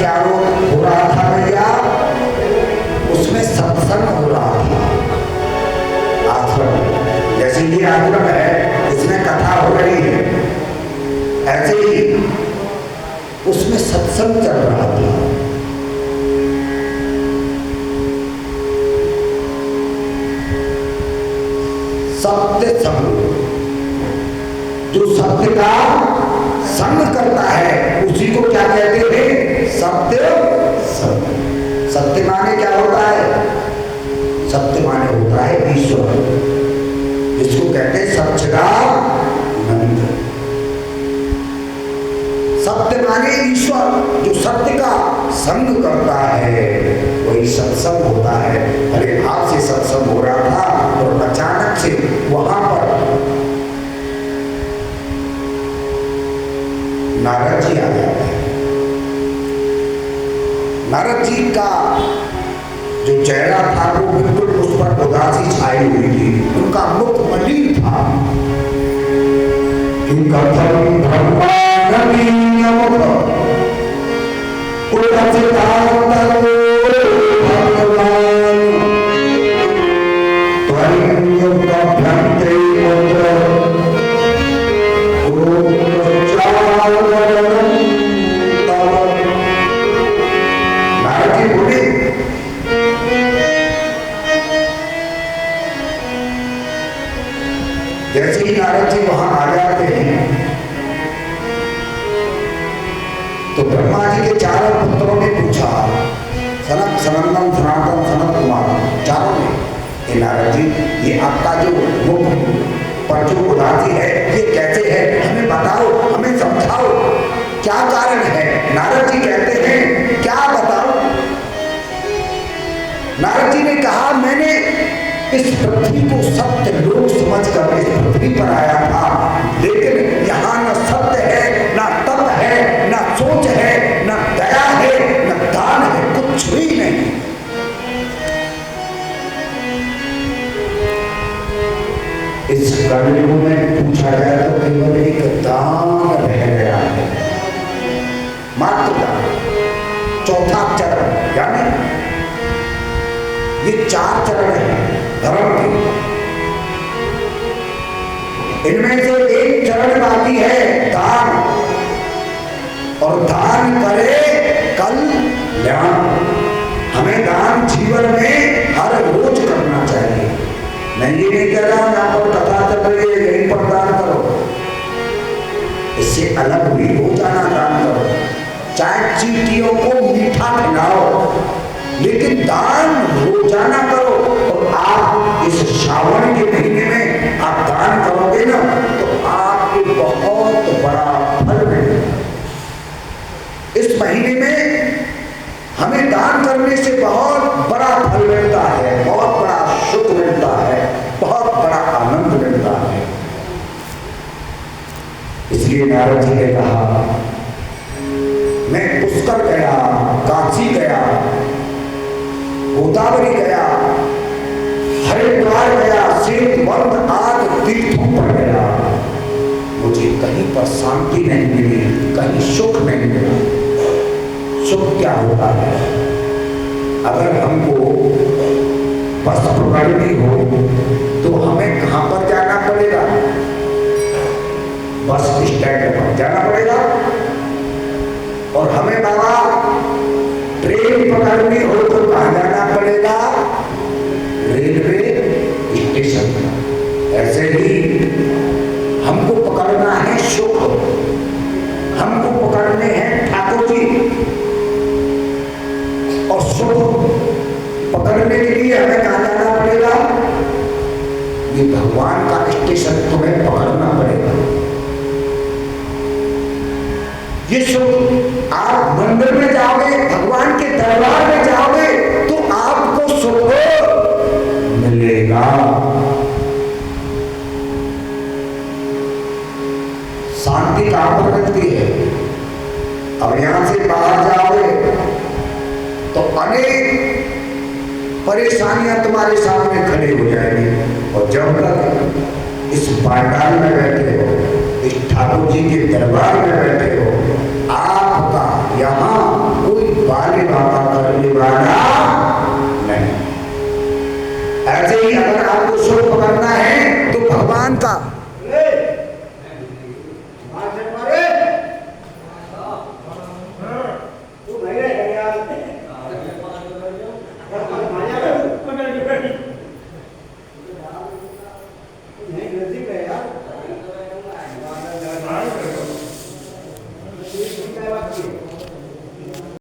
क्या हो रहा था भैया? उसमें सत्संग हो रहा था। आश्रम, जैसे ये आश्रम है, इसमें कथा हो रही है, ऐसे ही उसमें सत्संग चल रहा था। सत्य संग, जो सत्य का संग करता है उसी को क्या कहते हैं? सत्य संग। सत्य माने क्या होता है? सत्य माने होता है ईश्वर, जिसको कहते हैं सच्चिदानंद। सत्य माने ईश्वर, जो सत्य का संग करता है वही सत्संग होता है। अरे भाव से सत्संग हो रहा था और अचानक से वहां पर नारद जी आ जाते हैं। नारद जी का जो चेहरा था वो बिल्कुल उस पर उदासी छाई हुई थी, उनका मुख मलिन था। जैसे ही नारद जी वहां आ जाते हैं तो ब्रह्मा जी के चारों पुत्रों ने पूछा, सनत, सनंदन, सनातन, सनत कुमार, चारों ने, हे नारद जी, ये आपका जो मुख पर जो उदासी है ये कैसे है? हमें बताओ, हमें समझाओ, क्या कारण है? नारद जी कहते हैं, क्या बताओ? नारद जी ने कहा, मैंने इस पृथ्वी को सत्य लोक समझकर इस पृथ्वी पर आया था, लेकिन यहाँ न सत्य है, न तप है, न सोच है, न दया है, न दान है, कुछ भी नहीं। इस कलयुग में पूछा जाए तो केवल एक दान रह गया है, मात्र दान। चौथा चरण, यानी ये 4 चरण है धर्म के, इनमें से एक चरण बाकी है दान, और दान करे कल्याण। हमें दान जीवन में हर रोज करना चाहिए। मैं ये नहीं कह रहा हूं यहाँ पर कथा चल रही है यहीं पर दान करो, इससे अलग भी रोजाना दान करो। चाहे चींटियों को मीठा खिलाओ, लेकिन दान रोजाना करो। और आप इस श्रावण के महीने में आप दान करोगे ना तो आपको बहुत बड़ा फल मिलेगा। इस महीने में हमें दान करने से बहुत बड़ा फल मिलता है, बहुत बड़ा सुख मिलता है, बहुत बड़ा आनंद मिलता है। इसलिए नारद जी ने कहा, मैं पुष्कर गया, काशी गया, गोदावरी गया, हरिद्वार गया, श्वेतवंत आदि तीर्थों पर गया, मुझे कहीं पर शांति नहीं मिली, कहीं सुख नहीं मिला। सुख क्या होता है? अगर हमको बस पकड़नी हो तो हमें कहां पर जाना पड़ेगा? बस स्टैंड पर जाना पड़ेगा। और हमें बाबा ट्रेन पकड़नी हो तो कहां जाना पड़ेगा? रेलवे स्टेशन पर। ऐसे ही हमको पकड़ना है सुख, हमको पकड़ने हैं ठाकुर जी, और सुख पकड़ने के लिए हमें कहां जाना पड़ेगा? ये भगवान का स्टेशन तुम्हें पकड़ना पड़ेगा। ये सुख आप मंदिर में जाओगे, भगवान के दरबार में जाओगे तो आपको सुख मिलेगा। शांति कहां पर मिलती है? अब यहां से बाहर जाओगे तो अनेक परेशानियां तुम्हारे सामने खड़ी हो जाएंगी। और जब तक इस पांडाल में बैठे हो, इस ठाकुर जी के दरबार में बैठे